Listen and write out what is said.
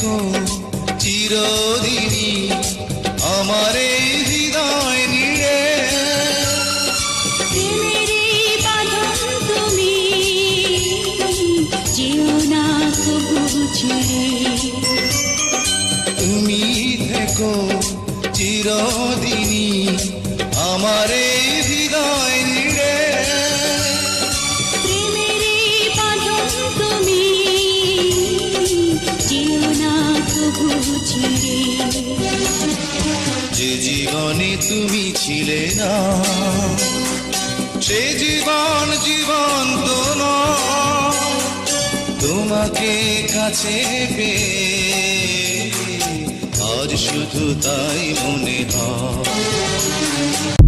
থেকো চিরদিনই আমার এই হৃদয় নিয়ে। প্রেমের এই বাঁধন তুমি যেও না কবু ছেড়ে। তুমি থেকো চিরদিনই আমার এই হৃদয় নিয়ে। প্রেমের এই বাঁধন তুমি যেও না কবু ছেড়ে। যে জীবনে তুমি ছিলে না সে জীবন জীবন্ত নয়। তোমাকে কাছে পেয়ে আজ শুধু তাই মনে হয়।